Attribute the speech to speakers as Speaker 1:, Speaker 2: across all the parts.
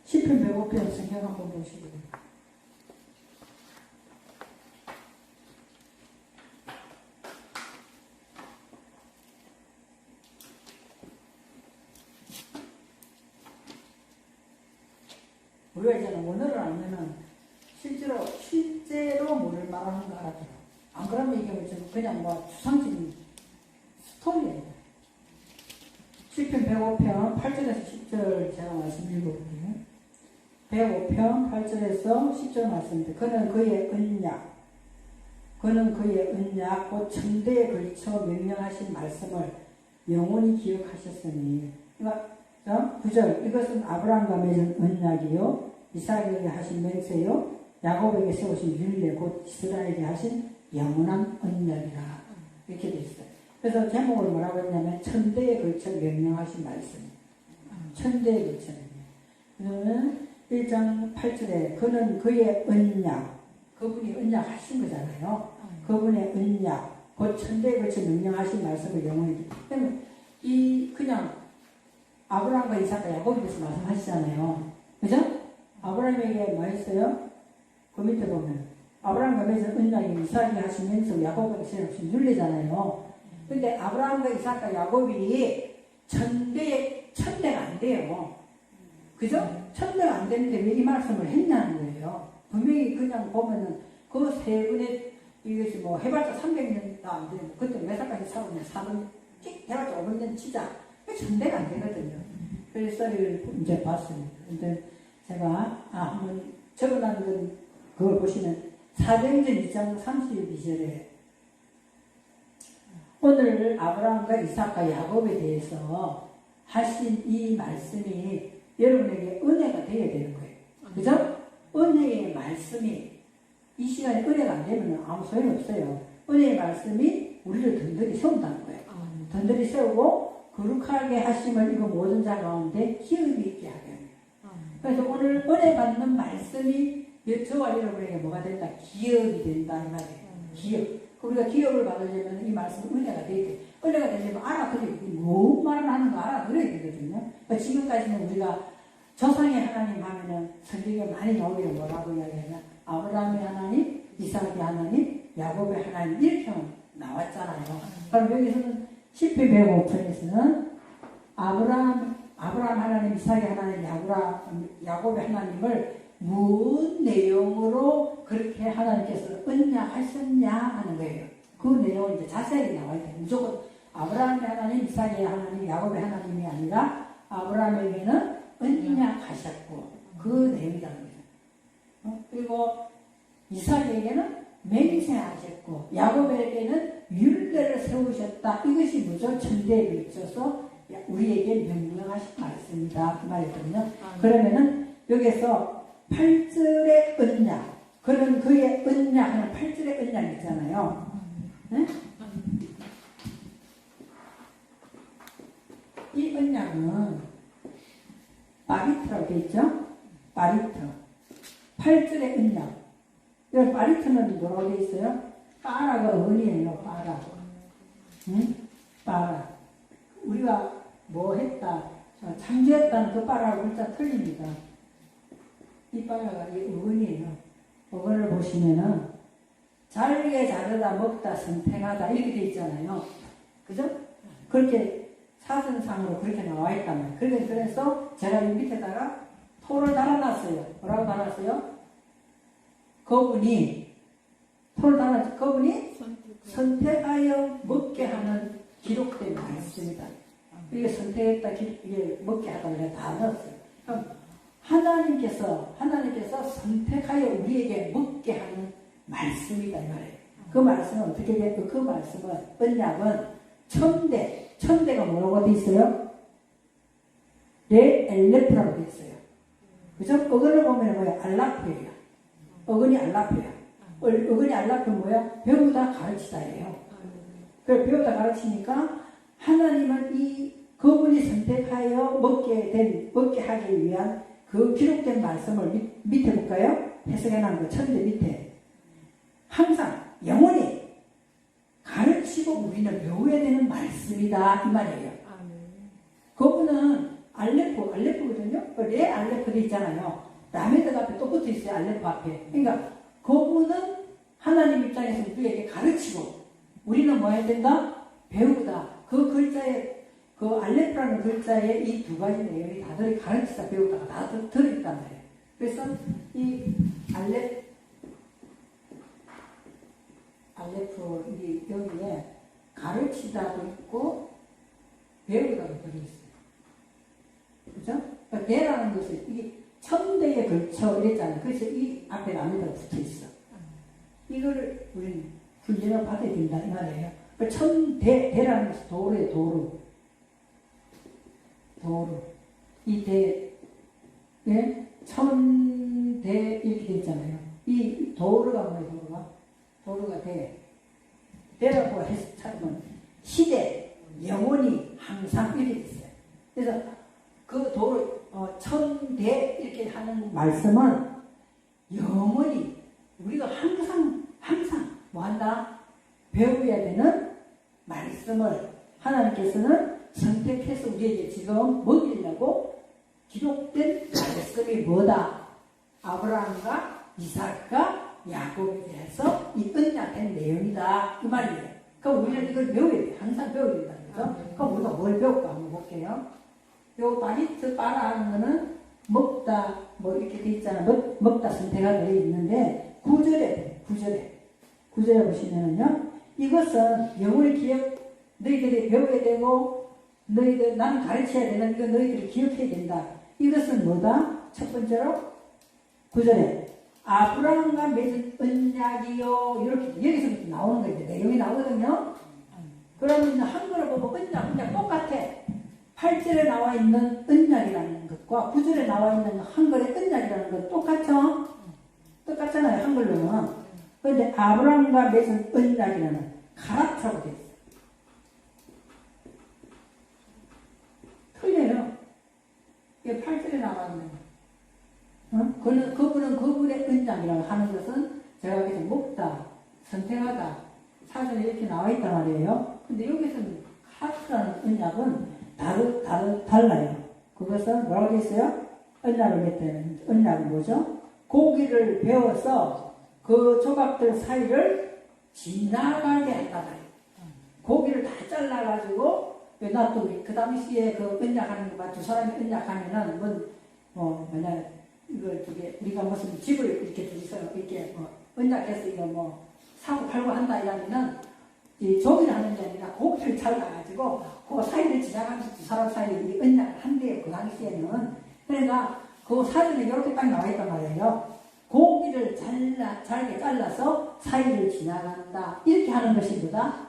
Speaker 1: 10편 105편 성경 한번 보시고요. 우리가 이제 원어를 알면은 실제로 뭐를 말하는 거 알아들어. 안 그러면 이게 그냥 뭐 추상적인 스토리예요. 10편 105편 8절에서 10절 제가 말씀 읽어볼게요. 105편 8절에서 10절 말씀인데 그는 그의 언약 곧 천대에 걸쳐 명령하신 말씀을 영원히 기억하셨으니 그러니까 9절 이것은 아브라함과 맺은 언약이요 이삭에게 하신 맹세요 야곱에게 세우신 율례 곧 이스라엘에게 하신 영원한 언약이라 이렇게 되어 있어요. 그래서 제목을 뭐라고 했냐면 천대에 걸쳐 명령하신 말씀. 천대에 걸쳐 그러면 1장 8절에 그는 그의 언약 그분이 언약하신 거잖아요. 그분의 언약 곧 천대에 걸쳐 명령하신 말씀을 영원히 그러면 이 그냥 아브라함과 이삭과 야곱에 대해서 말씀하시잖아요. 그죠? 아브라함에게 뭐 했어요? 그 밑에 보면 아브라함과 맺은 언약이 이삭이 하시면서 야곱에게 세우신 율례잖아요. 근데 아브라함과 이삭과 야곱이 천대가 안 돼요. 그죠? 천대가 안 되는데 왜 이 말씀을 했냐는 거예요. 분명히 그냥 보면은 그 세 분의 이것이 뭐 해봤자 300년도 안 되는 그때 몇 살까지 살았냐 4분 찍 해봤자 500년 치자 천대가 안 되거든요. 그래서 이제 봤습니다. 근데 제가 한번 적어놓은 그걸 보시면 사도행전 2장 32절에 오늘 아브라함과 이삭과 야곱에 대해서 하신 이 말씀이 여러분에게 은혜가 되어야 되는 거예요. 그죠? 은혜의 말씀이 이 시간에 은혜가 안 되면 아무 소용이 없어요. 은혜의 말씀이 우리를 든든히 세운다는 거예요. 든든히 세우고 거룩하게 하심을 이거 모든 자 가운데 기업이 있게 하게 합니다. 그래서 오늘 은혜 받는 말씀이 저와 여러분에게 뭐가 된다? 기업이 된다 이 말이에요. 기업. 우리가 기업을 받으려면 이 말씀은 은혜가 돼야 돼. 은혜가 되려면 알아들어야 돼. 뭔 말을 하는 거 알아들어야 되거든요. 그러니까 지금까지는 우리가 조상의 하나님 하면은 성경에 많이 나오기를 뭐라고 이야기하냐? 아브라함의 하나님, 이삭의 하나님, 야곱의 하나님 이렇게 나왔잖아요. 그럼 여기서는 10편 105편에서는 아브라함 하나님, 이삭의 하나님, 야곱의 하나님을 무슨 내용으로 그렇게 하나님께서 언약하셨냐 하는 거예요. 그 내용은 이제 자세하게 나와야 돼요. 무조건 아브라함의 하나님, 이삭의 하나님, 야곱의 하나님이 아니라 아브라함에게는 언약하셨고 그 내용이라는 거죠. 그리고 이삭에게는 맹세하셨고 야곱에게는 율례를 세우셨다. 이것이 뭐죠? 천대에 걸쳐서 우리에게 명령하신 말씀이다. 그 말이거든요. 그러면은 여기서 8절의 언약, 그는 그의 언약하는 8절의 언약이 있잖아요. 네? 이 언약은 바리트라고 되어 있죠? 바리트. 8절의 언약. 여기 바리트는 뭐라고 되어 있어요? 빠라가 어원이에요. 빠라. 응? 빠라. 우리가 뭐 했다, 창조했다는 그 빠라하고 글자 틀립니다. 이 빠라가 이 어원이에요. 어원을 보시면은 잘게 자르다 먹다 선택하다 이렇게 되어 있잖아요. 그죠? 그렇게 사전상으로 그렇게 나와 있단 말이에요. 그래서 제가 이 밑에다가 토를 달아놨어요. 뭐라고 달았어요? 그분이 선택하여 먹게 하는 기록된 말씀이다. 이게 선택했다, 이게 먹게 하다 내가 다 넣었어요. 그럼 하나님께서 선택하여 우리에게 먹게 하는 말씀이다 이 말이에요. 그 말씀은 어떻게 됐고 그 말씀은 언약은 천대가 뭐라고 돼 있어요? 레엘레프라고 돼 있어요. 그죠? 어근을 보면 뭐야? 알라프예요. 어근이 알라프야. 어근이 알라프는 뭐야? 배우다 가르치다예요. 그래서 배우다 가르치니까 하나님은 그분이 선택하여 먹게 하기 위한 그 기록된 말씀을 밑에 볼까요? 해석해 놓은 거 천대 밑에 항상 영원히 가르치고 우리는 배워야 되는 말씀이다 이 말이에요. 그분은 알레프거든요. 레 알레프도 있잖아요. 라메드 앞에 또 붙어 있어요. 알레프 앞에. 그러니까 그분은 하나님 입장에서 우리에게 가르치고 우리는 뭐 해야 된다? 배우다. 그 글자에 그 알레프라는 글자에 이 두 가지 내용이 다들 가르치다 배우다가 다 들어있단 말이에요. 그래서 이 알레프 여기에 가르치다도 있고 배우다도 들어있어요. 그죠? 그러니까 대라는 것은 이게 천대에 걸쳐 이랬잖아요. 그래서 이 앞에 라면다가 붙어 있어. 이걸 우리는 훈련을 받아야 된다 이 말이에요. 대라는 것은 도로예요. 도로. 이 대, 예? 천대 이렇게 돼 있잖아요. 이 도로가 뭐예요? 도로가 대라고 해서 찾으면 시대, 영원히, 항상 이렇게 있어요. 그래서 그 도로, 천대 이렇게 하는 말씀은 영원히 우리가 항상 뭐 한다? 배워야 되는 말씀을 하나님께서는 선택해서 우리에게 지금 먹이려고 기록된 말씀이 뭐다? 아브라함과 이삭과 야곱에 대해서 이 언약된 내용이다. 이 말이에요. 그럼 우리는 이걸 배워야 돼. 항상 배워야 된다는 거죠. 그럼 우리가 뭘 배울까 한번 볼게요. 요 바리트 바라는 거는 먹다 뭐 이렇게 돼 있잖아. 먹다 선택가 되어 있는데 구절에 보시면은요. 이것은 영혼의 기억 너희들이 배워야 되고 나는 가르쳐야 되는 이거 너희들이 기억해야 된다. 이것은 뭐다? 첫 번째로 구절에 아브라함과 맺은 언약이요. 이렇게 여기서부터 나오는 거예요. 내용이 나오거든요. 그러면 한글을 보면 언약 똑같아. 8절에 나와 있는 언약이라는 것과 9절에 나와 있는 한글의 언약이라는 것 똑같죠? 똑같잖아요. 한글로는. 그런데 아브라함과 맺은 언약이라는 가라트라고 되어 있어요. 틀려요. 이게 8절에 나와 있는 그분은 그분의 언약이라고 하는 것은 제가 계속 먹다, 선택하다, 사전에 이렇게 나와 있단 말이에요. 근데 여기서는 카트라는 언약은 달라요. 그것은 뭐라고 되어 있어요? 언약을 맺다는 언약은 뭐죠? 고기를 베어서 그 조각들 사이를 지나가게 한다 말이에요. 고기를 다 잘라가지고 놔두고 그 당시에 그 언약하는 거 두 사람이 언약하면은 만약 이걸 우리가 무슨 집을 이렇게 둘이서 이렇게 언약해서 이거 뭐 사고 팔고 한다 이러면은 이 조기를 하는 게 아니라 고기를 잘라가지고 그 사이를 지나가면서 두 사람 사이에 이 언약을 한대요. 그 당시에는. 그러니까 그 사진에 이렇게 딱 나와 있단 말이에요. 고기를 잘게 잘라서 사이를 지나간다. 이렇게 하는 것이 뭐다?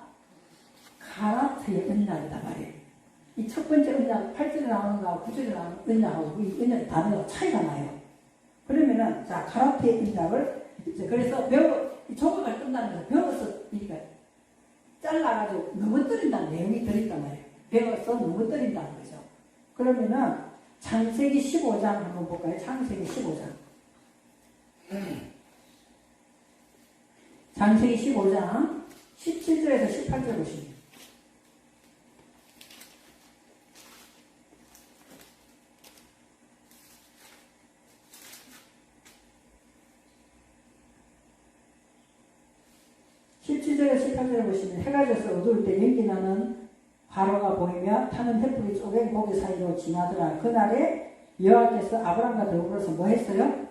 Speaker 1: 가라트의 언약이다 말이에요. 이 첫 번째 언약, 8절에 나오는 거하고 9절에 나오는 언약하고 이 언약이 다른 차이가 나요. 그러면은, 자, 가라트의 언약을, 그래서 이 조각을 뜬다는 거 배워서, 그러니까 잘라가지고 넘어뜨린다는 내용이 들어있단 말이에요. 배워서 넘어뜨린다는 거죠. 그러면은, 창세기 15장 한번 볼까요? 창세기 15장. 창세기 15장 17절에서 18절 보시면. 보시면 해가 져서 어두울 때 연기 나는 화로가 보이며 타는 횃불이 쪼갠 고개 사이로 지나더라. 그날에 여호와께서 아브라함과 더불어서 뭐 했어요?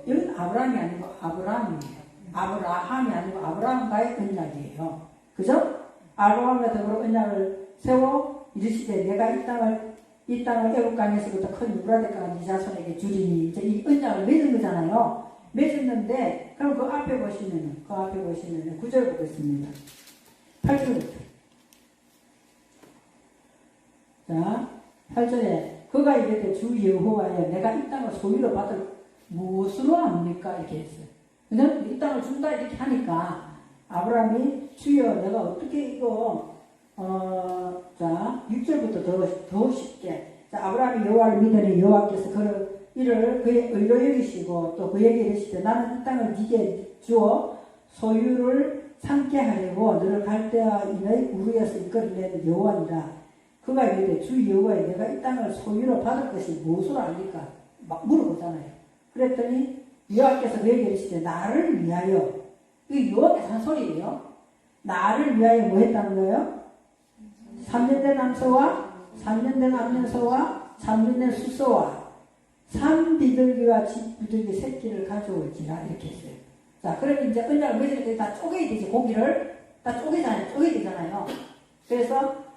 Speaker 1: 이건 아브라함이 아니고 아브라함이에요. 아브라함이 아니고 아브라함과의 언약이에요. 그죠? 아브라함과 더불어 언약을 세워 이르시되 내가 이 땅을 애국 강에서부터 큰 유브라데까지 네 자손에게 주리니. 이제 이 언약을 맺은 거잖아요. 맺었는데 그럼 그 앞에 보시면은 9절 보겠습니다. 8절부터. 자, 8절에 그가 이르되 주 여호와여 내가 이 땅을 소유로 받을 무엇으로 합니까? 이렇게 했어요. 그냥 이 땅을 준다 이렇게 하니까 아브라함이 주여 내가 어떻게 이거 자 6절부터 더 쉽게. 자, 아브라함이 여호와를 믿으니 여호와께서 이를 그의 의로 여기시고 또 그에게 이르시되 나는 이 땅을 네게 주어 소유를 삼게 하려고 너를 갈대아인의 우르에서 이끌어낸 여호와니라. 그가 이르되 주 여호와여 내가 이 땅을 소유로 받을 것이 무엇으로 아니까 막 물어보잖아요. 그랬더니 여호와께서 그에게 이르시되 나를 위하여, 이 여호와께서 한 소리예요. 나를 위하여 뭐 했다는 거예요? 3년 된 암소와 3년 된 암년소와 3년 된 수소와 산비둘기와 집비둘기 새끼를 가져올지라 이렇게 했어요. 자, 그러면 이제 언약을 맺을 때 다 쪼개야 되지. 고기를 다 쪼개야 되잖아요. 그래서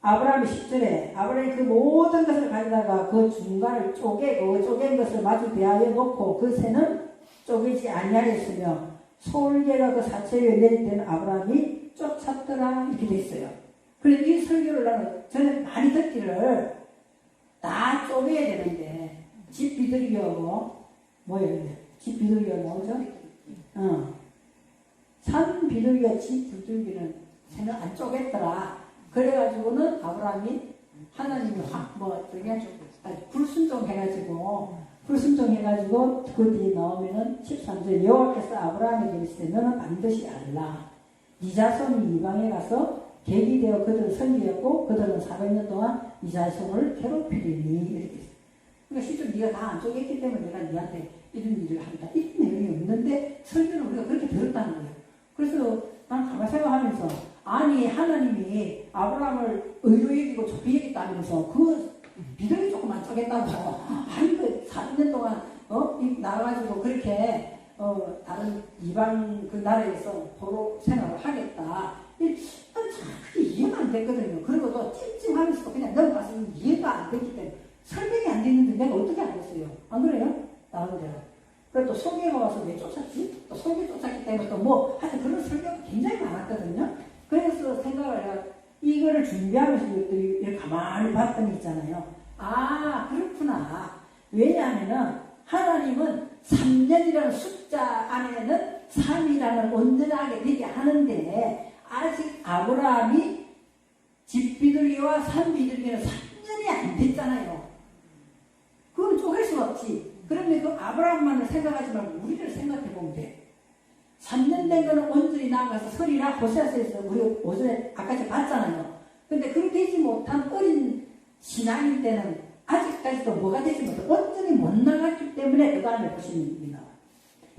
Speaker 1: 아브라함이 10절에 아브라함이 그 모든 것을 가져다가 그 중간을 쪼개고 쪼갠 것을 마주 대하여 놓고 그 새는 쪼개지 아니하였으며 솔개가 그 사체 위에 내릴 때는 아브라함이 쫓았더라 이렇게 돼 있어요. 그래서 이 설교를 나는 저는 많이 듣기를 다 쪼개야 되는데 집 비둘기하고 뭐예요? 집 비둘기가 뭐죠? 산 비둘기와 집 비둘기는 새는 안 쪼갰더라. 그래가지고는 아브라함이 하나님이 불순종해가지고 그 뒤에 나오면은 13절 여호와께서 아브라함에게 이르시되 너는 반드시 알라. 네 자손이 이방에 가서 객이 되어 그들을 섬기었고 그들은 400년 동안 이 자손을 괴롭히리니 이렇게 했어요. 그러니까 실제로 네가 다 안 쪼갰기 때문에 내가 네한테 이런 일을 한다. 이런 내용이 없는데 설교는 우리가 그렇게 들었다는 거예요. 그래서 난 가만히 생각하면서 아니 하나님이 아브라함을 의로 여기고 좋게 여겼다면서 그 비둘기 조금 안 쪼갰다고 아니 그 4년 동안 나가가지고 그렇게 다른 이방 그 나라에서 포로 생활을 하겠다. 참 이해가 안 됐거든요. 그리고도 찜찜하면서도 그냥 넘어가서는 이해가 안 됐기 때문에 설명이 안 됐는데 내가 어떻게 알겠어요? 안 그래요? 나오대로. 그래도 소개가 와서 왜 쫓았지? 또 소개 쫓았기 때문에 또 뭐 하여튼 그런 설명이 굉장히 많았거든요. 그래서 생각을 해요. 이거를 준비하면서 이렇게 가만히 봤더니 있잖아요. 아 그렇구나. 왜냐하면은 하나님은 3년이라는 숫자 안에는 3이라는 온전하게 되게 하는데 아직 아브라함이 집비둘기와 산비둘기는 3년이 안 됐잖아요. 그건 쪼갤 수가 없지. 그런데 그 아브라함만을 생각하지 말고 우리를 생각해 보면 돼. 3년 된 거는 온전히 나아가서 설이나 호세아서에서 우리 오전에 아까 전에 봤잖아요. 근데 그렇게 되지 못한 어린 신앙일 때는 아직까지도 뭐가 되지 못해 온전히 못 나갔기 때문에 그 다음에 보시면 일이 나와요.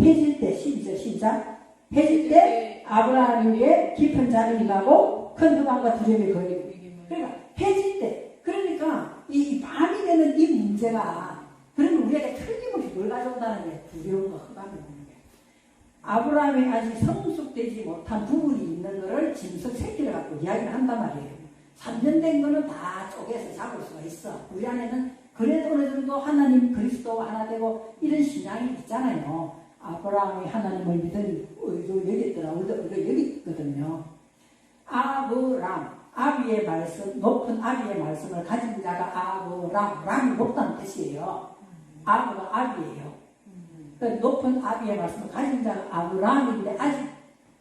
Speaker 1: 해질 때 12절 시작. 해질 때 아브라함에게 깊은 잠이 가고 큰 흑암과 두려움이 거리고. 그러니까 해질 때 그러니까 이 밤이 되는 이 문제가 그러면 우리에게 틀림없이 뭘 가져온다는 게 두려움과 흑암이 오는 거예요. 아브라함이 아직 성숙되지 못한 부분이 있는 거를 짐승 새끼를 갖고 이야기를 한단 말이에요. 3년 된 거는 다 쪼개서 잡을 수가 있어. 우리 안에는 그래도 어느 정도 하나님 그리스도 하나 되고 이런 신앙이 있잖아요. 아브라함이 하나님을 믿으니 의로 여겼더라. 우리도 여겼거든요. 아브람, 아비의 말씀, 높은 아비의 말씀을 가진 자가 아브람, 람이 높다는 뜻이에요. 아브가 아비예요. 그러니까 높은 아비의 말씀을 가진 자가 아브람인데 아직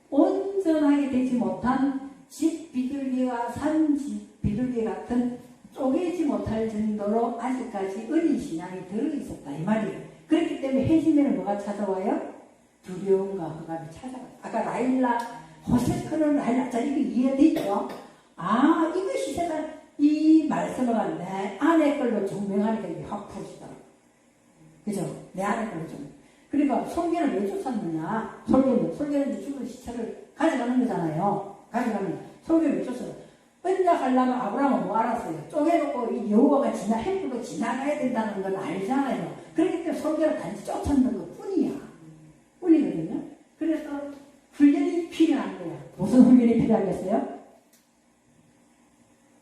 Speaker 1: 온전하게 되지 못한 집 비둘기와 산 집 비둘기 같은 쪼개지 못할 정도로 아직까지 어린 신앙이 들어있었다 이 말이에요. 그렇기 때문에 해지면은 뭐가 찾아와요? 두려움과 흑암이 찾아와요. 아까 라일라 호세크는 라일라 자 이거 이해되죠? 아 이것이 세상 이 말씀을 내 아내 걸로 증명하니까 이게 확 풀어지더라고요. 그죠? 내 아내 걸로 좀. 그러니까 솔개를 왜 쫓았느냐? 솔개는 죽은 시체를 가져가는 거잖아요. 가져가면 솔개를 왜 쫓아요? 언약하려면 아브라함은 뭐 알았어요? 쪼개놓고 이 여호와가 햇불로 지나가야 된다는 건 알잖아요. 그렇기 때문에 솔개를 단지 쫓았는 것 뿐이거든요. 그래서 훈련이 필요한 거야. 무슨 훈련이 필요하겠어요?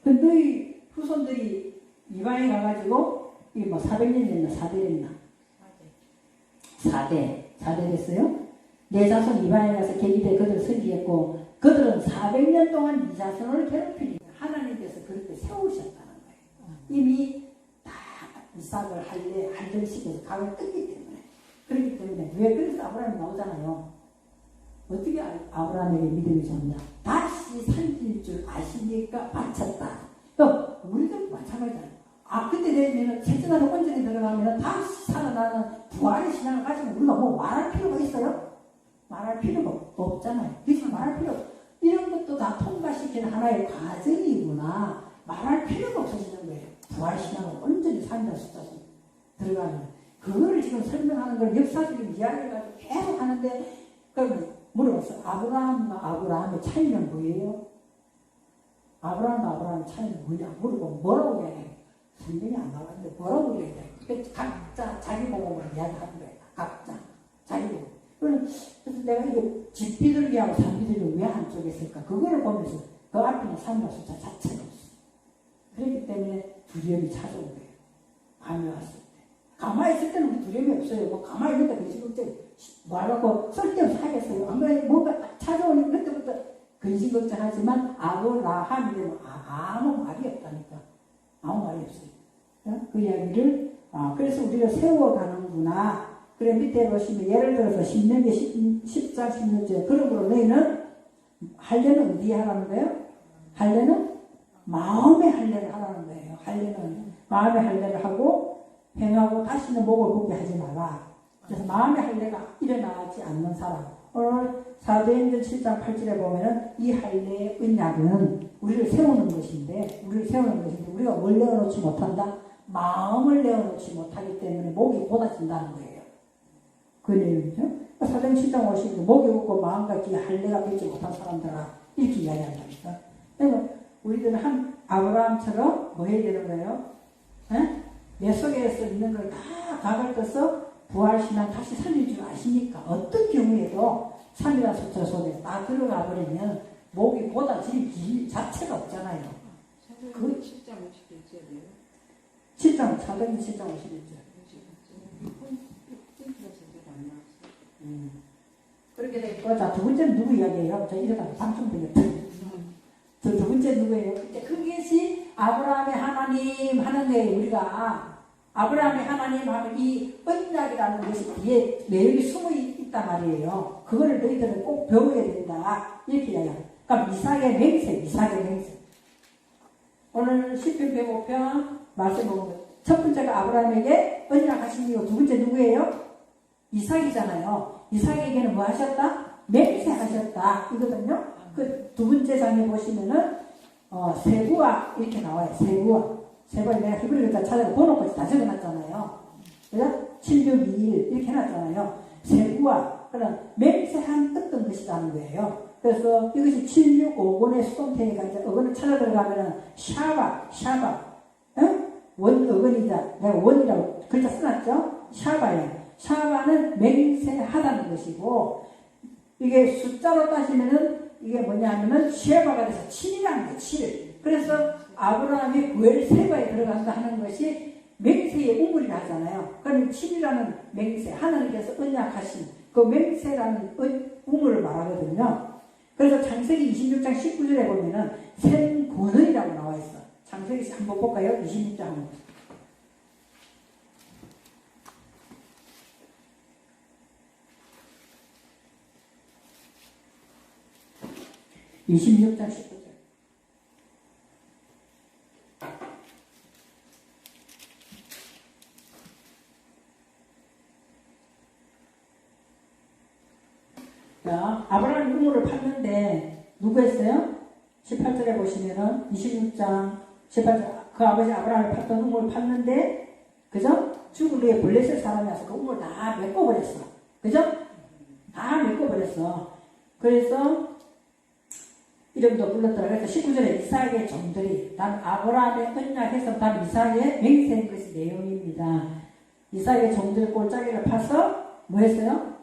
Speaker 1: 그 너희 후손들이 이방에 가가지고 이게 뭐 400년 됐나 4대 됐나? 4대 됐어요? 내 자손 이방에 가서 계기대 그들을 섬기겠고 그들은 400년 동안 이 자손을 괴롭히니까 하나님께서 그렇게 세우셨다는 거예요. 이미 다 이삭을 할례시켜서 각을 뜯기 때문에. 그렇기 때문에 왜 그래서 아브라함이 나오잖아요. 어떻게 아브라함에게 믿음이 좋냐? 다시 살릴 줄 아시니까 바쳤다. 또 우리도 마찬가지잖아요. 그때 되면 세전하는 온전히 들어가면 다시 살아나는 부활의 신앙을 가지면 우리가 뭐 말할 필요가 있어요? 말할 필요가 없잖아요. 그래서 말할 필요 없어. 이런 것도 다 통과시키는 하나의 과정이구나. 말할 필요가 없어지는 거예요. 부활신앙은 온전히 산다 숫자서 들어가는 거예요. 그거를 지금 설명하는 걸 역사적인 이야기를 가지고 계속 하는데, 그럼 물어봤어. 아브라함과 아브라함의 차이는 뭐예요? 아브라함과 아브라함의 차이는 뭐냐? 물어보면 뭐라고 이야기해요? 성경이 안 나왔는데 뭐라고 이야기해요? 각자 자기 복음을 이야기하는 거예요. 각자 자기 복음. 그래서 내가 이거 집비둘기하고 산비둘기 왜 한쪽에 있을까? 그거를 보면서 그 앞에는 산과 숫자 자체가 없어. 그렇기 때문에 두려움이 찾아온 거예요. 밤에 왔을 때. 가만히 있을 때는 우리 두려움이 없어요. 뭐 가만히 있는데 근심걱정 뭐하라고 쓸데없이 하겠어요. 안 그래 뭔가 찾아오는 그때부터 근심걱정하지만 아브라함이 되면 아무 말이 없다니까. 아무 말이 없어요. 그 이야기를 그래서 우리가 세워가는구나. 그래 밑에 보시면 예를 들어서 신명기 10장 16절 그러므로 너희는 할례는 어디에 하라는 거예요? 할례는 마음의 할례를 하라는 거예요. 할례는 마음의 할례를 하고 행하고 다시는 목을 굽게 하지 마라. 그래서 마음의 할례가 일어나지 않는 사람. 오늘 사도행전 7장 8절에 보면은 이 할례의 언약은 우리를 세우는 것인데 우리가 뭘 내어놓지 못한다? 마음을 내어놓지 못하기 때문에 목이 곧아진다는 거예요. 그 내용이죠. 사도행전 7장 50절 목이 굳고 마음같이 할례가 맺지 못한 사람들아 이렇게 이야기한다니까. 그러니까 우리들은 한 아브라함처럼 뭐 해야 되는 거예요? 내 속에서 있는 걸 다 각을 떠서 부활신앙 다시 살릴 줄 아시니까 어떤 경우에도 3이라는 숫자 속에 다 들어가 버리면 목이 곧아질 길 자체가 없잖아요.
Speaker 2: 그 7장 51절이에요.
Speaker 1: 7장, 사도행전 7장 51절. 그렇게 되고, 자, 두 번째는 누구 이야기예요? 저 이러다가 방송 되겠다. 두 번째 누구예요? 그것이 아브라함의 하나님 하는 거예요. 우리가 아브라함의 하나님 하면 이 언약이라는 것이 뒤에 내용이 숨어 있단 말이에요. 그거를 너희들은 꼭 배워야 된다. 이렇게 이야기해요. 그러니까 이삭의 맹세. 오늘 10편 105편 말씀 보면 첫 번째가 아브라함에게 언약하신 이유, 두 번째 누구예요? 이삭이잖아요. 이삭에게는 뭐 하셨다? 맹세하셨다. 이거든요. 그 두 번째 장에 보시면은 세부와 이렇게 나와요. 세부와 내가 히브리 글자 찾아서 번호까지 다 적어놨잖아요. 그죠? 761 이렇게 해놨잖아요. 세부와 그런 맹세한 어떤 것이라는 거예요. 그래서 이것이 7655권의 수동태니까 이제 어근을 찾아 들어가면은 샤바 원 어근이자 내가 원이라고 글자 써놨죠? 샤바는 맹세하다는 것이고 이게 숫자로 따지면은 이게 뭐냐면은 쉐바가 돼서 7이라는 거예요. 7. 그래서 아브라함이 부엘세바에 들어간다 하는 것이 맹세의 우물이라 하잖아요. 그럼 7이라는 맹세, 하나님께서 언약하신 그 맹세라는 우물을 말하거든요. 그래서 창세기 26장 19절에 보면은 샘권은이라고 나와 있어. 창세기 한번 볼까요? 26장 한번. 26장 19절. 자, 아브라함이 우물을 팠는데 누구 했어요? 18절에 보시면은 26장 18절 그 아버지 아브라함이 팠던 우물을 팠는데 그죠? 죽을 위해 블레셋 사람이 와서 그 우물을 다 메꿔버렸어. 그죠? 다 메꿔버렸어. 그래서 이름도 불렀더라. 그래서 19절에 이삭의 종들이 난 아브라함의 언약해서 단 이삭의 맹세인 것이 내용입니다. 이삭의 종들 골짜기를 파서 뭐 했어요?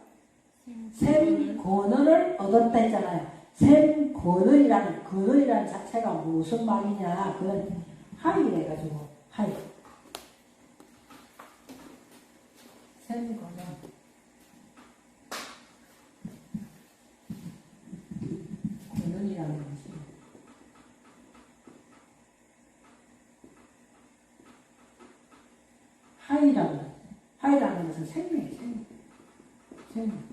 Speaker 1: 샘 권원을 얻었다 했잖아요. 샘 권원이라는 자체가 무슨 말이냐? 그건 하이래가지고 하이. 샘 권원. 권원이라는 것이 하이라는 것은 생명이에요. 생명.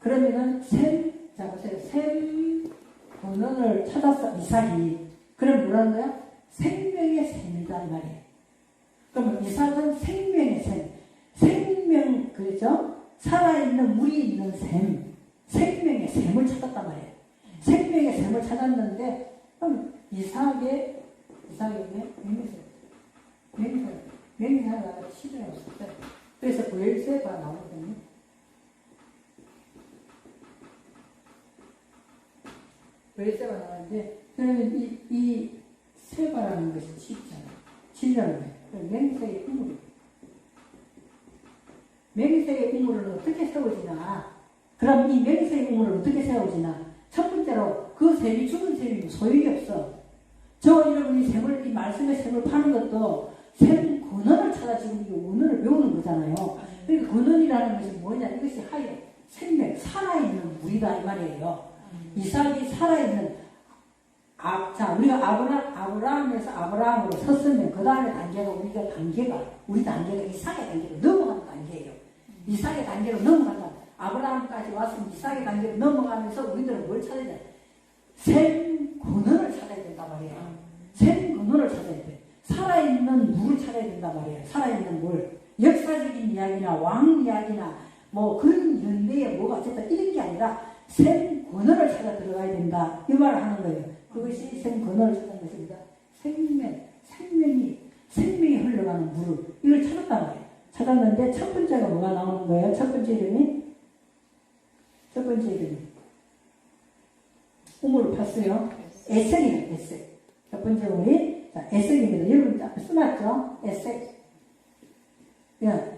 Speaker 1: 그러면은 자 보세요. 샘 권원을 찾았어 이삭이. 그럼 뭐라는 거야? 생명의 샘이다 이 말이에요. 그러면 이삭은 생명의 샘. 생명 그렇죠? 살아있는 물이 있는 샘. 생명의 샘을 찾았단 말이에요. 생명의 샘을 찾았는데 그럼 이삭의 맹세가 시대에 없었어요. 그래서 부엘세가 나오거든요. 부엘세가 나오는데, 그러면 이 세바라는 것이 진리라는 거예요. 맹세의 우물. 맹세의 우물을 어떻게 세워지나? 그럼 이 맹세의 우물을 어떻게 세워지나? 첫 번째로 그 셈이 죽은 셈이 소용이 없어. 저 여러분이 셈을, 이 말씀의 셈을 파는 것도 셈 근원을 찾아 지금 이 원어를 배우는 거잖아요. 그러니까 근원이라는 것이 뭐냐? 이것이 하여 생명, 살아있는 물이다 이 말이에요. 이삭이 살아있는 자, 우리가 아브라함에서 아브라함으로 섰으면 그 다음에 단계가 우리 단계가 이삭의 단계로 넘어가는 단계예요. 이삭의 단계로 넘어간다. 아브라함까지 왔으면 이삭의 단계로 넘어가면서 우리들은 뭘 찾아야 돼? 샘 근원을 찾아야 된단 말이에요. 샘 근원을 찾아야 돼. 살아있는 물을 찾아야 된단 말이에요. 살아있는 물. 역사적인 이야기나 왕 이야기나 뭐 그런 연대에 뭐가 어쨌든 이런 게 아니라 샘 근원을 찾아 들어가야 된다. 이 말을 하는 거예요. 그것이 샘 근원을 찾는 것입니다. 생명이 흘러가는 물을 이걸 찾았단 말이에요. 찾았는데 첫 번째가 뭐가 나오는 거예요? 첫 번째 이름이 우물을 팠어요. 에색이에요. 에색. 첫 번째 우리 에색입니다. 여러분 앞에 써놨죠? 에색.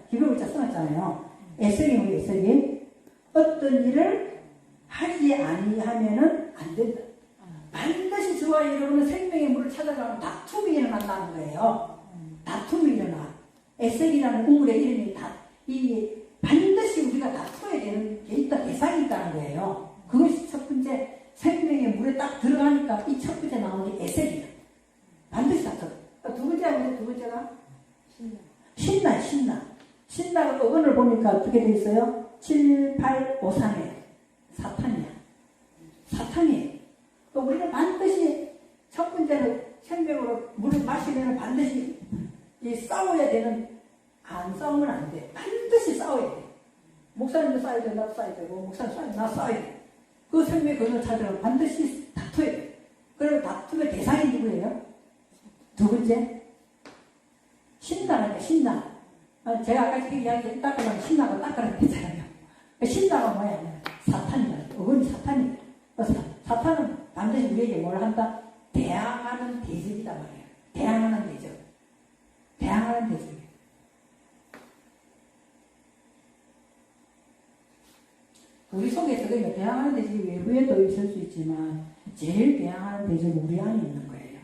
Speaker 1: 기록을 써놨잖아요. 에색이 우리 에색이 어떤 일을 하지 아니하면은 안 된다. 반드시 저와 여러분은 생명의 물을 찾아가면 다툼이 일어난다는 거예요. 다툼이 일어나. 에색이라는 우물의 이름이 반드시 우리가 다투어야 되는 게 있다, 대상이 있다는 거예요. 그것이 첫 번째 생명의 물에 딱 들어가니까 이 첫 번째 나오는 게 에색이야. 반드시 다투어. 두 번째가 신나가 어근을 보니까 어떻게 돼 있어요? 7, 8, 5, 3에 사탄이에요. 또 우리는 반드시 첫 번째는 생명으로 물을 마시면 반드시 싸워야 되는, 안 싸우면 안 돼. 반드시 싸워야 돼. 목사님도 싸워야 돼, 나도 싸워야 되고, 목사님 싸워야 돼, 나도 싸워야 돼. 그 생명의 근원을 찾으려면 반드시 다투어야 돼. 그리고 다툼의 대상이 누구예요? 두 번째, 신나니까 신나. 제가 아까 그 이야기 닦으려면 신나고 닦으라고 했잖아요. 신나가 뭐야? 사탄이야. 어근이 사탄이야. 사탄은 반드시 우리에게 뭘 한다? 대항하는 대적이다 말이에요. 대항하는 대적. 우리 속에서 그러니까 대항하는 대적이 외부에도 있을 수 있지만 제일 대항하는 대적은 우리 안에 있는 거예요.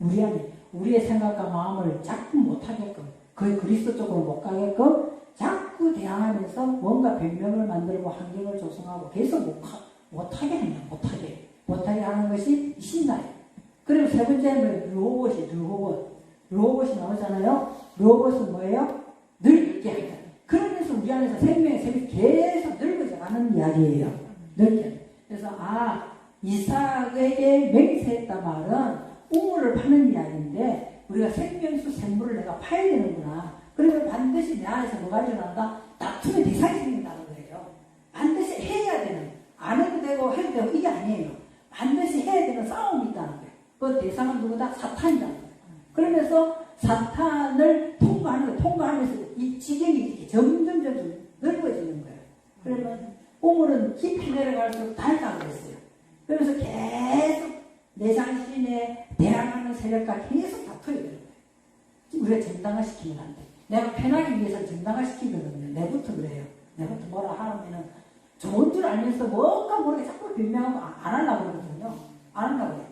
Speaker 1: 우리 안에. 우리의 생각과 마음을 자꾸 못하게끔, 거의 그리스도 쪽으로 못 가게끔 자꾸 대항하면서 뭔가 변명을 만들고 환경을 조성하고 계속 못하게 하는 것이 신나요. 그리고 세 번째는 로봇이 나오잖아요. 로봇은 뭐예요? 늙게 한다. 그러면서 우리 안에서 생명의 셈이 계속 늙어져 가는 이야기예요. 늙게. 그래서 이삭에게 맹세했단 말은 우물을 파는 이야기인데 우리가 생명수 샘물을 내가 파야 되는구나. 그러면 반드시 내 안에서 뭐가 일어난다? 다툼의 대상이 생긴다는 거예요. 반드시 해야 되는, 안 해도 되고 해도 되고 이게 아니에요. 반드시 해야 되는 싸움이 있다는 거예요. 그 대상은 누구다? 사탄이라는 거예요. 그러면서 사탄을 통과하면서 이 지경이 이렇게 점점 넓어지는 거예요. 그러면 우물은 깊이 내려갈수록 닳다고 그랬어요. 그래서 계속 내 자신에 대항하는 세력과 계속 다투어야 되는 거예요. 우리가 정당화시키면 안 돼. 내가 편하기 위해서 정당화시키거든요. 내부터 그래요. 내부터 뭐라 하면은 좋은 줄 알면서 뭔가 모르게 자꾸 변명하고 안 하려고 그러거든요. 안 하려고 해요.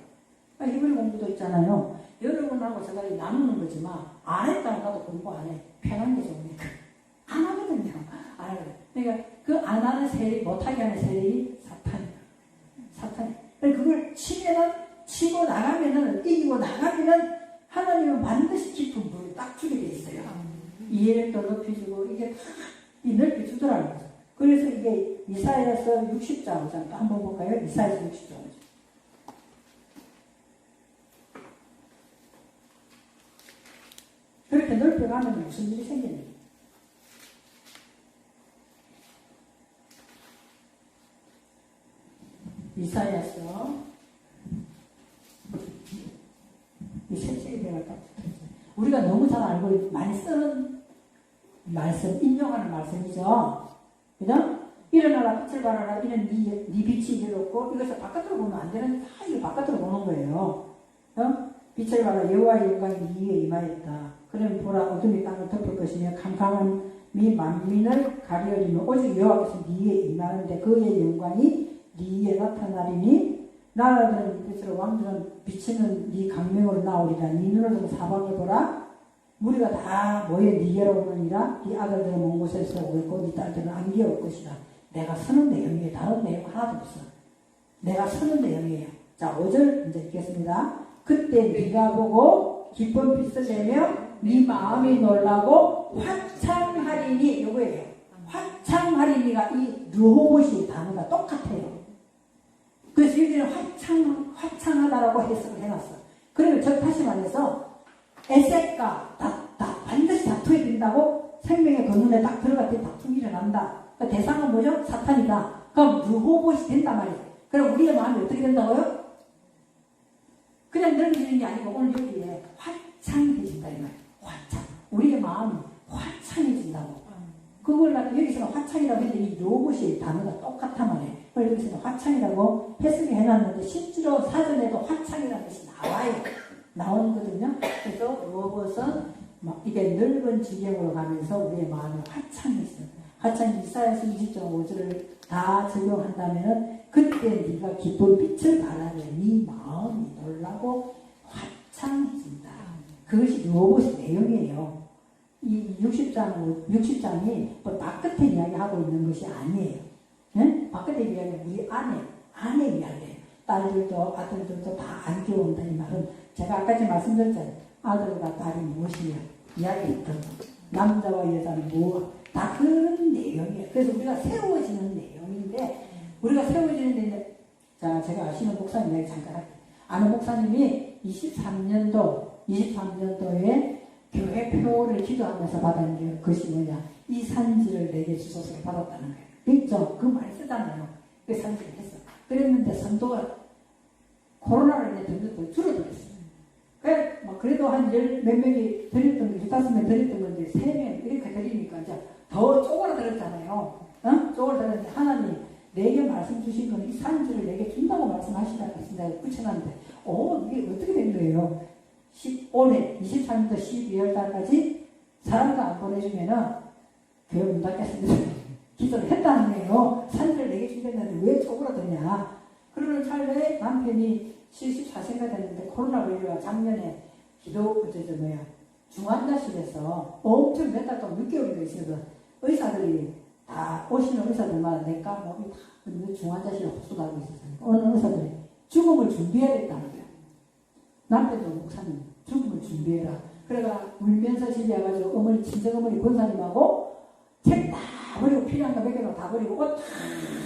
Speaker 1: 히브리 공부도 있잖아요. 여러분하고 제가 나누는 거지만 안 했다고 나도 공부 안 해. 편한 게 좋으니까. 안 하거든요. 안 하거든요. 그러니까 그 안 하는 세력, 못하게 하는 세력이 사탄이에요. 그걸 치고 나가면은, 이기고 나가면은 하나님은 반드시 깊은 물을 딱 주게 돼 있어요. 이해력도 높여주고 이게 이 넓혀주더라는 거죠. 그래서 이게 이사야서 60장 한번 볼까요? 이사야서 60장. 그렇게 넓혀가면 무슨 일이 생기는지. 이사야서 우리가 너무 잘 알고 많이 쓰는 말씀, 인용하는 말씀이죠. 그죠? 일어나라 빛을 발하라 이는 네 빛이 이르렀고 이것을 바깥으로 보면 안 되는 다 이거 바깥으로 보는 거예요. 빛을 발하 여호와의 영광이 네 위에 임하였다. 그러면 보라 어둠이 땅을 덮을 것이며 캄캄함이 만민을 가리우리며 오직 여호와께서 네 위에 임하는데 그의 영광이 네 위에 나타나리니 나라들은 네 빛으로 왕들은 비치는 네 강명으로 나오리라. 네 눈을 들어 사방을 보라. 무리가 다 모여 네게로 오느니라. 네 아들들은 먼 곳에서 오겠고 네 딸들은 안기에 올 것이다. 내가 쓰는 내용이에요. 다른 내용 하나도 없어. 내가 쓰는 내용이에요. 자, 5절 이제 읽겠습니다. 그때 네가 보고 기쁜 빛을 내며 네 마음이 놀라고 화창하리니 이거예요. 화창하리니가 이 르호봇이 단어가 똑같아요. 그래서 여기는 화창하다라고 해석을 해놨어. 그러면 저 다시 말해서 에셋과 반드시 다투게 된다고 생명의 근원에 딱 들어갈 때 다툼이 일어난다. 그러니까 대상은 뭐죠? 사탄이다. 그럼 르호봇이 된단 말이에요. 그럼 우리의 마음이 어떻게 된다고요? 그냥 넘기는 게 아니고 오늘 여기에 화창해진다 이 말이에요. 화창. 우리의 마음이 화창해진다고. 그걸 여기서는 화창이라고 했는데 이 르호봇이 단어가 똑같단 말이에요. 여기서는 화창이라고 해석을 해놨는데 실제로 사전에도 화창이라는 것이 나오거든요. 그래서 르호봇은 이게 넓은 지경으로 가면서 우리의 마음이 화창해지는 화창 이사야서 20.5절을 다 적용한다면은 그때 네가 기쁜 빛을 발하며 네 마음이 놀라고 화창해진다. 그것이 르호봇의 내용이에요. 이 60장이 뭐 바깥에 이야기하고 있는 것이 아니에요. 네? 바깥에 이야기는 우리 안에 이야기예요. 딸들도 아들들도 다 안겨온다 이 말은 제가 아까 말씀드렸잖아요. 아들과 딸이 무엇이냐 이야기했던 남자와 여자는 다 그런 내용이에요. 그래서 우리가 세워지는 내용인데 우리가 세워지는데 자 제가 아시는 목사님 이야기 잠깐 할게요. 아는 목사님이 23년도에 교회표를 기도하면서 받은 게 그것이 뭐냐 이 산지를 내게 주소서 받았다는 거예요. 그렇죠? 그 말 쓰잖아요. 그 산지를 했어. 그랬는데 선도가 코로나로 인해 점점 줄어들었어요. 그래도 한 몇 명이 드렸던 게, 15명 드렸던 건데, 3명 이렇게 드리니까 이제 더 쪼그라들었잖아요. 쪼그라들었는데, 하나님, 내게 말씀 주신 거는 이 산지를 내게 준다고 말씀하시다고 했습니다. 붙여놨는데, 이게 어떻게 된 거예요? 올해 23년도 12월 달까지 사람도 안 보내주면은, 교회 문 닫겠습니다. 기도를 했다는 거예요. 산지를 내게 준다는데 왜 쪼그라드냐. 그러는 찰나에 남편이 74세가 됐는데 코로나 걸려가 작년에 중환자실에서 엄청 몇 달 동안 6개월인가 있어서 의사들이 다 오시는 의사들마다 내과 다 중환자실에 호소하고 있었어요. 어느 의사들이 죽음을 준비해야 됐다는 거예요. 남편도 목사님 죽음을 준비해라. 그래가 울면서 집에 와가지고 친정어머니 권사님하고 책 다 버리고 필요한 거 몇 개로 다 버리고 옷 다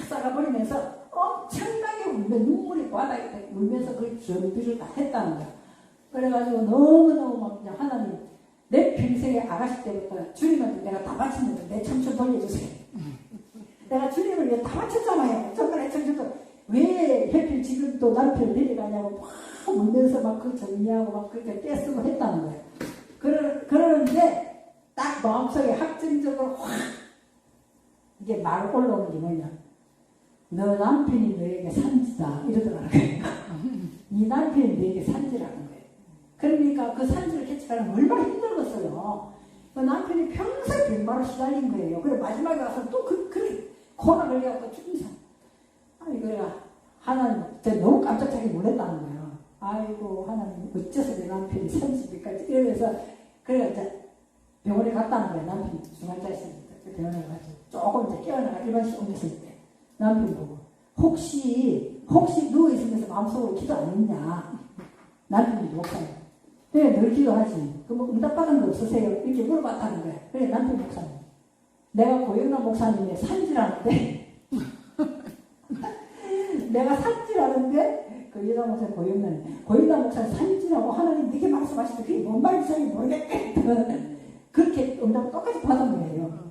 Speaker 1: 싸가버리면서 엄청나게 울며 눈물이 바닥에 울면서 그 준비를 다 했다는 거야. 그래가지고 너무너무 막 그냥 하나님 내 평생에 아가씨 때부터 주님한테 내가 다 바쳤는데 내 청춘 돌려주세요. 내가 주님을 위해 다 바쳤잖아요. 정말 내 청춘도 왜 하필 지금 또 남편을 데려가냐고 막 울면서 막 그 정리하고 막 그렇게 떼쓰고 했다는 거예요. 그러는데 딱 마음속에 확정적으로 확 이게 말 올라오는 게 뭐냐. 너 남편이 너에게 산지다 이러더라는 거예요. 네 남편이 너에게 산지라는 거예요. 그러니까 그 산지를 캐치하는 얼마나 힘들었어요. 그 남편이 평생 병마로 시달린 거예요. 그래 마지막에 와서 또 그렇게 코로나 걸려갖고 죽음사. 아니 그래가 하나님 제가 너무 깜짝하게 놀랐다는 거예요. 아이고 하나님 어째서 내 남편이 산지까지 이러면서 그래가 이제 병원에 갔다는 거예요. 남편이 중환자였습니다. 그 병원에 가서 조금 이제 깨어나가 일반실 옮겼을 때 남편 보고 혹시 누워있으면서 마음속으로 기도 안 했냐. 남편이 목사님 그래 늘 기도하지. 그럼 응답받은 거 없으세요? 이렇게 물어봤다는 거야. 그래 남편 목사님 내가 고영남 목사님의 산지라는데 내가 산지라는데 그 여자 목사님 고영남 목사님 산지라고 하나님 네게 말씀하시는데 그게 뭔 말인지 모르겠대. 그렇게 응답을 똑같이 받은 거예요.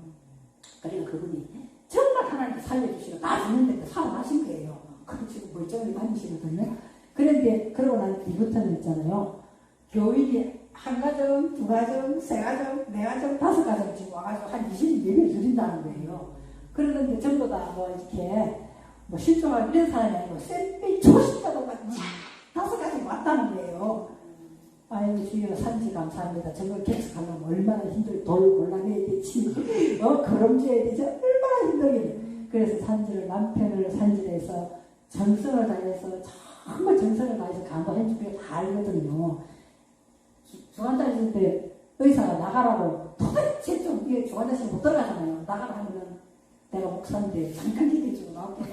Speaker 1: 그리고 그분이 정말 하나님께 살려주시고 나 죽는데 살아나신 거예요. 그럼 지금 멀쩡히 다니시거든요. 그런데 그러고 난 뒤부터는 있잖아요. 교인이 한 가정, 두 가정, 세 가정, 네 가정, 다섯 가정 지금 와가지고 한 20몇 드린다는 거예요. 그러는데 전부 다 뭐 이렇게 뭐 실종하고 이런 사람이 아니고 쌤빼 초신자도 다섯 가정 왔다는 거예요. 아유 주여 산지 감사합니다. 저걸 개척하려면 얼마나 힘들게 돌 골라내야 되지, 걸음져야 되지, 얼마나 힘들게. 그래서 산지를 남편을 산지에서 정성을 다해서 정말 정성을 다해서 간호해 주기를 다 알거든요. 중환자 있을 때 의사가 나가라고 도대체 좀 이게 중환자실 못 들어가잖아요. 나가라 하면 내가 목사인데 잠깐 기대주고 나올게.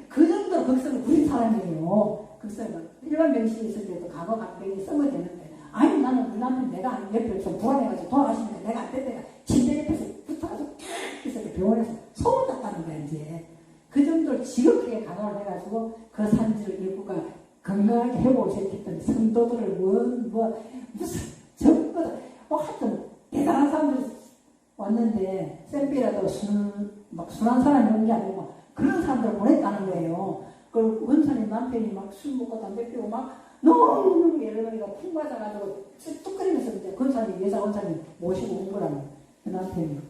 Speaker 1: 그 정도로 극성을 부린 사람이에요. 극성을 일반 병실에 있을 때도 과거 간병이 쓰면 되는데, 아니 나는 우리 남편 내가 옆에 좀 불안해가지고 돌아가시니까 내가 안 돼, 내가 침대 옆에서 붙어가지고 그래서 병원에서 소문 났다는 거야. 이제 그 정도로 지극하게 간호를 해가지고 그 산지를 일구가 건강하게 회복을 시켰더니 성도들을 무슨 전부 다 하여튼 대단한 사람들이 왔는데, 쌤비라도 순한 사람이 오는 게 아니고 그런 사람들을 보냈다는 거예요. 그 원사님 남편이 막 술 먹고 담배 피우고 막 너무 예를들어가 푹 맞아가지고 뚝거리면서 이제 권사님, 여자 원사님 모시고 온 거라는 그 남편이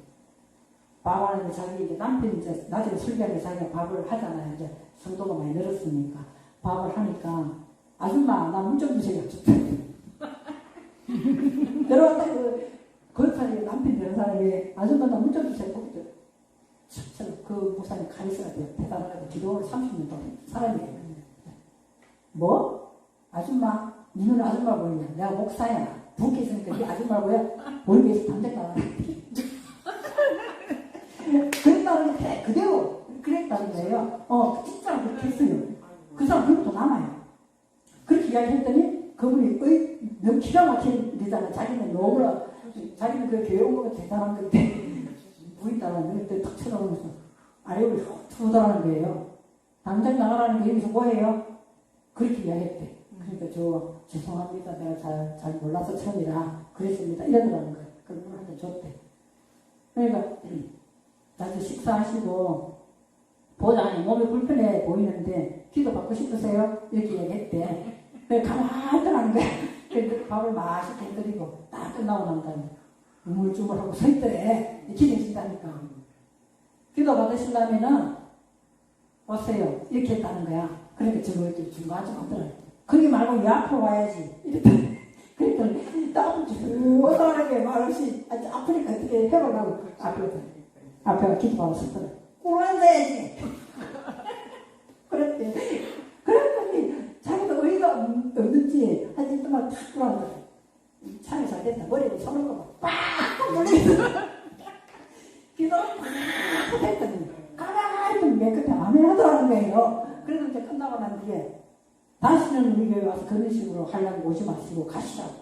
Speaker 1: 밥하는데 자기 이제 남편이 이제 낮에 술자리에 자기가 밥을 하잖아요. 이제 성도가 많이 늘었으니까 밥을 하니까 아줌마 나 물 좀 주세요. 들어왔다 그 사람이 남편 되는 사람이 아줌마 나 물 좀 주세요. 그 목사님 카리스가 돼요. 대단하게 기도를 30년 동안 사람이에요. 뭐? 아줌마? 니는 아줌마 보이냐? 내가 목사야. 부엌에 있으니까 네 아줌마 보여? 머리 위에서 담배 나와. 그랬다는 게 그대로 그랬다는 거예요. 진짜 그렇게 했어요. 그 사람 그것도 남아요. 그렇게 이야기했더니 그분이 너무 기가 막힌 일이잖아. 자기는 너무나 자기는 그 교회 온 거가 대단한 건데 부인다는 그때 탁 쳐다보면서 아래를 툭 거예요. 당장 나가라는 게 여기서 뭐예요? 그렇게 이야기했대. 그러니까 죄송합니다. 내가 잘 몰라서 처음이라 그랬습니다. 이러더라는 거예요. 그걸 한테 줬대. 그러니까 나도 식사하시고 보장이 몸이 불편해 보이는데 기도 받고 싶으세요? 이렇게 얘기했대. 가만히 있더라는 거야. 그래서 밥을 맛있게 해드리고 딱 끝나고 난 다음에 우물쭈물하고 서 있더래. 기대신다니까. 기도 받으시려면은 오세요. 이렇게 했다는 거야. 그러니까 저거 중간 좀 하더라. 그러기 말고 이 앞으로 와야지. 이랬더니 그랬더니 땀 쭉 오다하게 말없이 아프니까 어떻게 해보려고 앞에가 기도하고 섰더라. 꿀 앉아야지. 그랬대. 그랬더니 자기도 의의가 없는지 한 입 동안 탁 불어앉아. 참이 잘 됐다. 머리를 손을 꼽아 빡 물리면서 기도를 팍 했더니 가만히 좀 깨끗해 아멘 하더라는 거예요. 그래서 이제 끝나고 난 뒤에 다시는 우리 교회 와서 그런 식으로 하려고 오지 마시고 가시라고.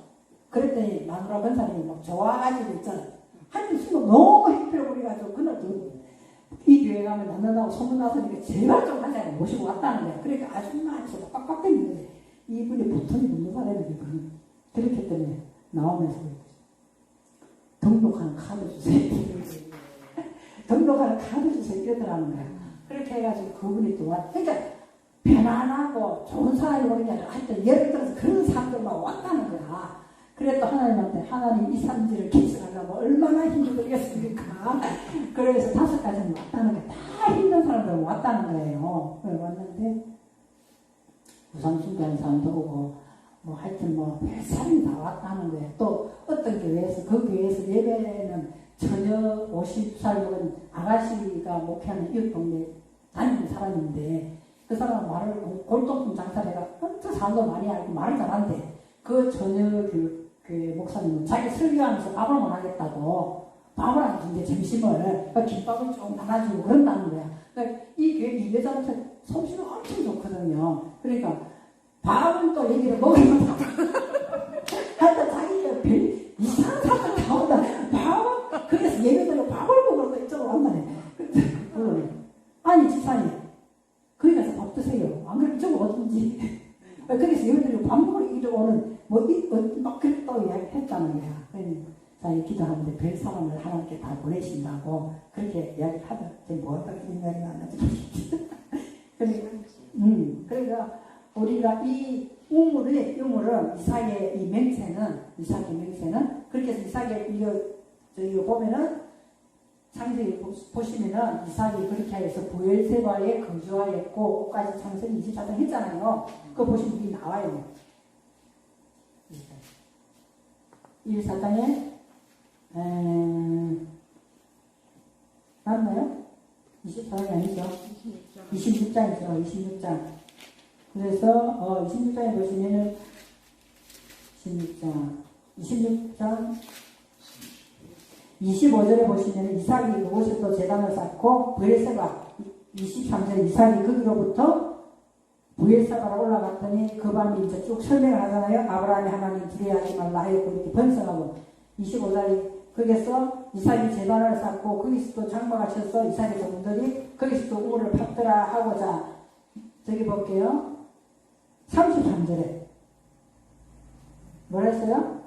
Speaker 1: 그랬더니 마누라 권사님이 막 좋아가지고 있잖아. 하여튼 순간 너무 힘들어버려가지고 그날도 이 교회 가면 낫는다고 소문나서니까 제발 좀 하자고 모시고 왔다는 거야. 그러니까 아줌마 안에서 빡빡 땡기는데 이분이 보통이 묻는 사람인데 그렇게 했더니 나오면서 등록하는 카드 주세요. 등록하는 카드 주세요. 이러더라는 거야. 그렇게 해가지고 그분이 또 왔. 그러니까 편안하고 좋은 사람이 오는 게 아니라 하여튼 예를 들어서 그런 사람들만 왔다는 거야. 그래 또 하나님한테 하나님 이 산지를 개척하려면 얼마나 힘들겠습니까? 그래서 5가지는 왔다는 거야. 다 힘든 사람들은 왔다는 거예요. 그래 왔는데 우상숭배하는 사람도 오고 뭐 하여튼 별 사람이 다 왔다는 거예요. 또 어떤 교회에서 그 교회에서 예배는 전혀 50살 먹은 아가씨가 목회하는 이웃 동네 다니는 사람인데 그 사람은 말을 골동품 장사래가 엄청 사람도 많이 알고 말을 잘한대. 그 전혀 그 목사님은 자기 설교하면서 밥을 못 하겠다고 밥을 안 준대. 점심을 김밥을 좀 나눠주고 그런다는 거야. 그러니까 이 교회 이 여자한테 솜씨가 엄청 좋거든요. 그러니까 밥은 또 얘기를 먹으면 하여튼 자기가 별 이상한 사람들 다 온다. 밥은 그래서 예배드리고 밥을 먹으러 이쪽으로 왔다네. 아니 집사님 거기 가서 밥 드세요. 안 그러면 이쪽으로 오든지. 그래서 예배드리고 밥 먹으러 이쪽으로 오는 막 그렇게 또 이야기했다는 거야. 자기 기도하는데 별 사람을 하나님께 다 보내신다고 그렇게 이야기하다. 지금 뭐가 그런 이야기가 안 나지? 그러니까 우리가 이 우물은 이삭의 이 맹세는 그렇게 해서 이삭의 이거 보면은 창세기 보시면은 이삭이 그렇게 해서 부엘세바에 거주하였고 끝까지 창세기 24장 했잖아요. 그거 보시면 이게 나와요. 24장에 맞나요? 24장이 아니죠. 26장이죠. 26장. 그래서 26장에 보시면은 26장 25절에 보시면은 이삭이 그곳에 또 제단을 쌓고 부엘세바 23절에 이삭이 거기로부터 부엘세바로 올라갔더니 그 밤에 이제 쭉 설명을 하잖아요. 아브라함이 하나님 두려워하지 말라 하였고 이렇게 번성하고 25절에 거기서 이삭이 제단을 쌓고 거기서 또 장막을 쳐서 이삭의 종들이 거기서 또 우물을 팠더라 하고자 저기 볼게요. 33절에 뭐라 했어요?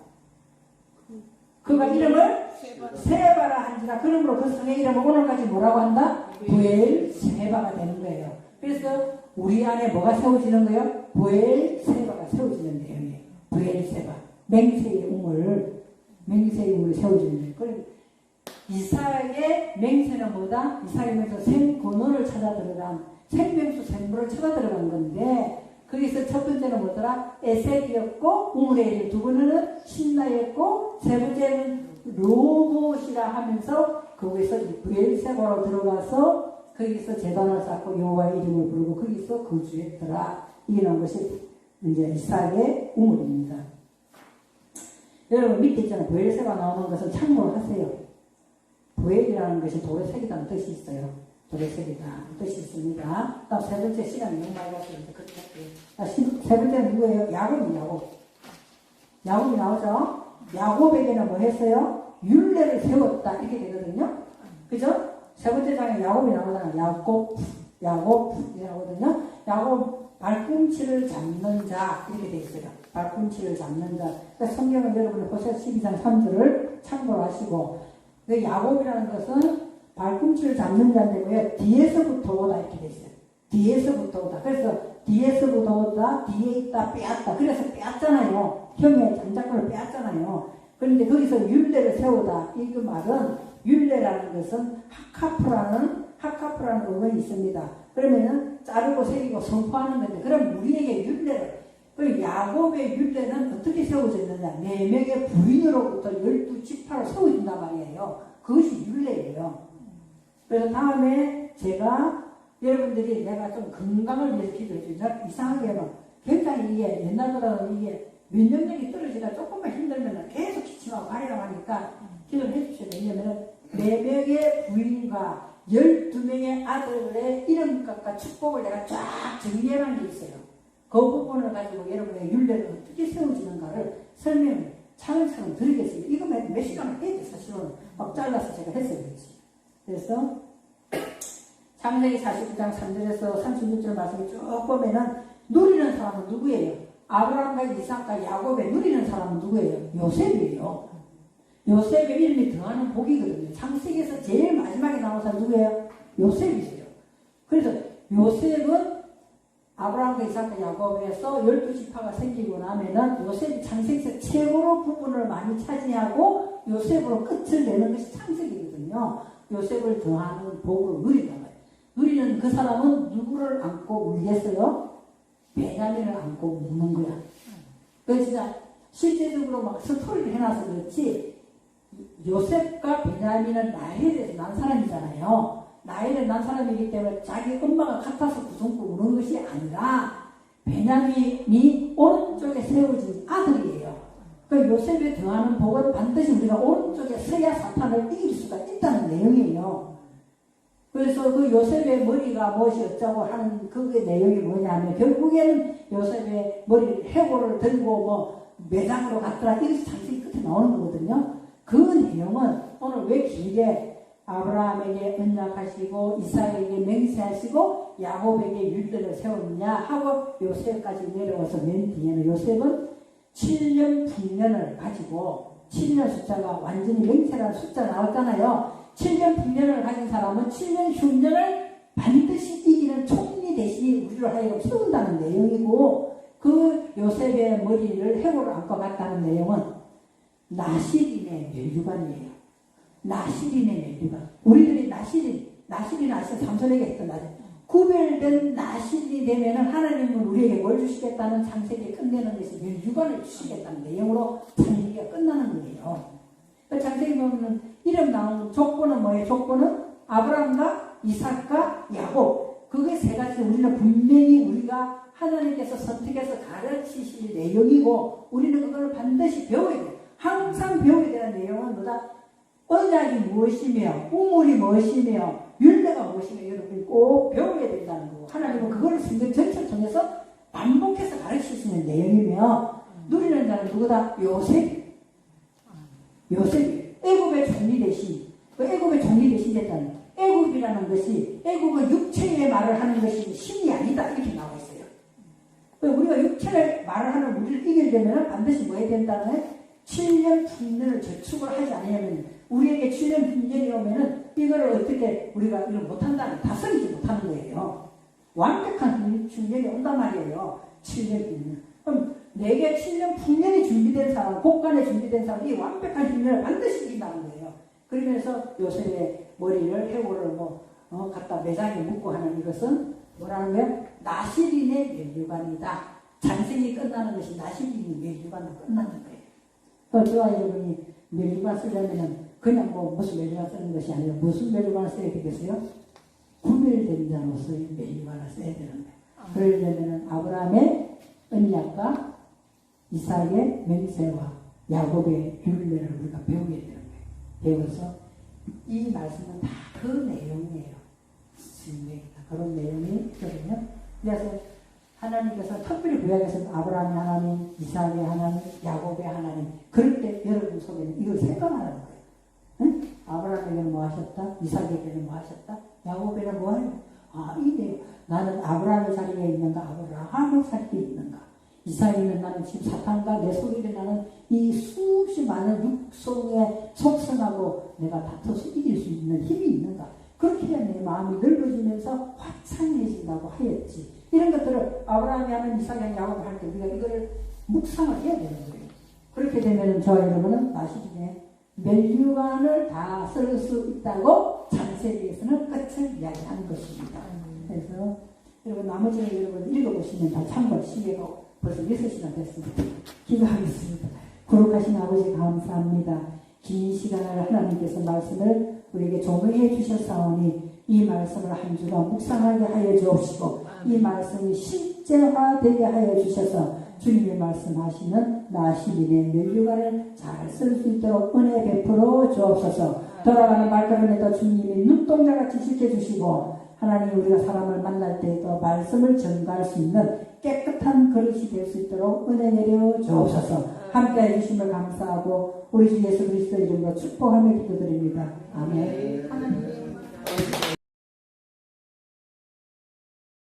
Speaker 1: 그가 이름을 세바라 한지라. 그러므로 그 성의 이름은 오늘까지 뭐라고 한다? 부엘세바가 되는 거예요. 그래서 우리 안에 뭐가 세워지는 거예요? 부엘세바가 세워지는 내용이에요. 부엘세바. 맹세의 우물 세워지는 거예요. 이삭의 맹세는 뭐다? 이삭의 맹세는 생근원을 찾아 들어간 생명수 생물을 찾아 들어간 건데 거기서 첫 번째는 뭐더라? 에셀이었고 우물의 일, 두 번째는 신나였고 세 번째는 로봇이라 하면서 거기서 부엘세바로 들어가서 거기서 제단을 쌓고 여호와의 이름을 부르고 거기서 거주했더라. 이게 나온 것이 이제 이삭의 우물입니다. 여러분 밑에 있잖아요. 부엘세바 나오는 것은 참고를 하세요. 부엘이라는 것이 돌에 새기다는 뜻이 있어요. 돌에 새기다는 뜻이 있습니다. 다음 세 번째 시간이 너무 많이 갔어요. 그렇게 할게요. 세 번째는 누구예요? 야곱이 나오죠? 야곱에게는 뭐 했어요? 율례를 세웠다. 이렇게 되거든요. 그죠? 세 번째 장에 야곱이 나오잖아요. 야곱, 이렇게 나오거든요. 야곱, 발꿈치를 잡는 자. 이렇게 돼 있어요. 발꿈치를 잡는 자. 그러니까 성경은 여러분이 호세 12장 3절을 참고로 하시고, 야곱이라는 것은 발꿈치를 잡는 자인데, 왜? 뒤에서부터 오다. 이렇게 돼 있어요. 뒤에서부터 오다. 그래서 뒤에서부터 오다, 뒤에 있다, 빼앗다. 그래서 빼앗잖아요. 형의 장자권을 빼앗잖아요. 그런데 거기서 율례를 세우다. 이 그 말은 율례라는 것은 하카프라는 어근이 있습니다. 그러면은 자르고 새기고 선포하는 건데, 그럼 우리에게 율례를, 그 야곱의 율례는 어떻게 세워졌느냐? 4명의 부인으로부터 12지파로 세워진단 말이에요. 그것이 율례예요. 그래서 다음에 제가 여러분들이 내가 좀 건강을 위해서 기도해 주죠. 이상하게는 굉장히 이게 옛날보다는 이게 면역력이 떨어지다 조금만 힘들면 계속 기침하고 가려고 하니까 기도를 해주셔야 돼요. 왜냐면 4명의 부인과 12명의 아들의 이름값과 축복을 내가 쫙 정리해놓은 게 있어요. 그 부분을 가지고 여러분의 율례를 어떻게 세워지는가를 설명을 차근차근 드리겠습니다. 이거 몇 시간을 해야 돼. 사실은 막 잘라서 제가 했어요. 그래서 창세기 49장 3절에서 36절 말씀을 쭉 보면은 누리는 사람은 누구예요? 아브라함과 이삭과 야곱의 누리는 사람은 누구예요? 요셉이에요. 요셉의 이름이 더하는 복이거든요. 창세기에서 제일 마지막에 나온 사람 누구예요? 요셉이세요. 그래서 요셉은 아브라함과 이삭과 야곱에서 12지파가 생기고 나면은 요셉이 창세기에서 최고로 부분을 많이 차지하고 요셉으로 끝을 내는 것이 창세기거든요. 요셉을 더하는 복으로 누린단 말이에요. 누리는 그 사람은 누구를 안고 울겠어요? 베냐민을 안고 우는 거야. 그래서 진짜 실제적으로 막 스토리를 해놔서 그렇지, 요셉과 베냐민은 나헬에서 난 사람이잖아요. 나헬에 난 사람이기 때문에 자기 엄마가 같아서 구성고 우는 것이 아니라 베냐민이 오른쪽에 세워진 아들이에요. 그 요셉에 더하는 복은 반드시 우리가 오른쪽에 서야 사탄을 이길 수가 있다는 내용이에요. 그래서 그 요셉의 머리가 무엇이 어쩌고 하는 그 내용이 뭐냐면 결국에는 요셉의 머리 해골을 들고 뭐 매장으로 갔더라. 이것이 창세기 끝에 나오는 거거든요. 그 내용은 오늘 왜 길게 아브라함에게 언약하시고 이삭에게 맹세하시고 야곱에게 율례를 세웠느냐 하고 요셉까지 내려와서 맨 뒤에는 요셉은 7년 풍년을 가지고 7년 숫자가 완전히 맹세라는 숫자 나왔잖아요. 7년 풍년을 가진 사람은 7년 흉년을 반드시 이기는 총리 대신에 우리를 하여금 세운다는 내용이고, 그 요셉의 머리를 해골을 안고 갔다는 내용은 나시린의 멸류관이에요. 나시린의 멸류관. 우리들이 나시린 아시아 삼손에게 했던 나시 구별된 나시린이 되면은 하나님은 우리에게 뭘 주시겠다는 창세기에 끝내는 것이 멸류관을 주시겠다는 내용으로 창세기가 끝나는 거예요. 창세기 보면 이름 나오는 족보는 뭐예요? 족보는 아브라함과 이삭과 야곱. 그게 세 가지 우리는 분명히 우리가 하나님께서 선택해서 가르치실 내용이고 우리는 그걸 반드시 배워야 돼요. 항상 배워야 되는 내용은 뭐다? 언약이 무엇이며 우물이 무엇이며 율례가 무엇이며 여러분이 꼭 배워야 된다는 거고 하나님은 그걸 성경 전체를 통해서 반복해서 가르치시는 내용이며 누리는 자는 누구다? 요셉이 애굽의 종이 대신 애굽의 종이 대신 됐다는 애굽이라는 것이 애굽은 육체의 말을 하는 것이 신이 아니다 이렇게 나와 있어요. 우리가 육체의 말을 하는 우리를 이기려면 반드시 뭐 해야 된다는 7년 풍년을 저축을 하지 않으면 우리에게 7년 풍년이 오면은 이거를 어떻게 우리가 이걸 못한다는 다스리지 못하는 거예요. 완벽한 풍년이 온단 말이에요. 7년 풍년. 그럼 내게 7년 풍년이 준비된 사람, 곡간에 준비된 사람이 완벽한 풍년을 반드시 이긴다는 거예요. 그러면서 요셉의 머리를 해골을 갖다 매장에 묶고 하는 이것은 뭐라는 거예요? 나시린의 멸류관이다. 잔생이 끝나는 것이 나시린의 멸류관으로 끝나는 거예요. 저와 여러분이 멸류관 쓰려면은 그냥 무슨 멸류관 쓰는 것이 아니라 무슨 멸류관을 써야 되겠어요? 구별된 자로서의 멸류관을 써야 되는 거예요. 그러려면은 아브라함의 언약과 이삭의 맹세와 야곱의 율례를 우리가 배워야 되는 거예요. 배워서 이 말씀은 다 그 내용이에요. 그런 내용이 있거든요. 그래서 하나님께서 특별히 구약에서 아브라함의 하나님, 이삭의 하나님, 야곱의 하나님 그럴 때 여러분 속에는 이걸 생각하는 거예요. 응? 아브라함에게는 뭐 하셨다? 이삭에게는 뭐 하셨다? 야곱에게는 뭐 해요? 이 내용. 나는 아브라함의 자리에 있는가? 아브라함의 자리에 있는가? 이삭이면 나는 지금 사탄과 내 속에 나는 이 수없이 많은 육성에 속성하고 내가 다퉈서 이길 수 있는 힘이 있는가? 그렇게 해야 내 마음이 넓어지면서 화창해진다고 하였지. 이런 것들을 아브라함이 하는 이삭이 야곱을 할 때 우리가 이거를 묵상을 해야 되는 거예요. 그렇게 되면 저와 여러분은 나시린의 멸류관을 다 쓸 수 있다고 창세기에서는 끝을 이야기하는 것입니다. 그래서 여러분 나머지는 여러분 읽어보시면 다 참고하시고 벌써 6시간 됐습니다. 기도하겠습니다. 거룩하신 아버지 감사합니다. 긴 시간을 하나님께서 말씀을 우리에게 조명해 주셨사오니 이 말씀을 한 주간 묵상하게 하여 주옵시고 이 말씀이 실제화되게 하여 주셔서 주님의 말씀하시는 나시린의 멸류관을 잘 쓸 수 있도록 은혜 베풀어 주옵소서. 돌아가는 발걸음에도 주님이 눈동자같이 지켜주시고 하나님 우리가 사람을 만날 때에도 말씀을 전가할 수 있는 깨끗한 그릇이 될 수 있도록 은혜 내려 주옵소서. 함께 해주심을 감사하고 우리 주 예수 그리스도 이름으로 축복하며 기도드립니다. 아멘.